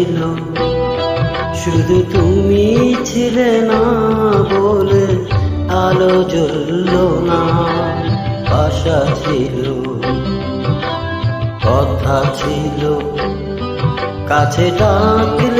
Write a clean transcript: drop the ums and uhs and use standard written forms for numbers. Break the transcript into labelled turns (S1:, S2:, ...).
S1: ছিল, শুধু তুমি ছিলে না বলে আলো জ্বলল না। আশা ছিল, কথা ছিল, কাছে ডাকলে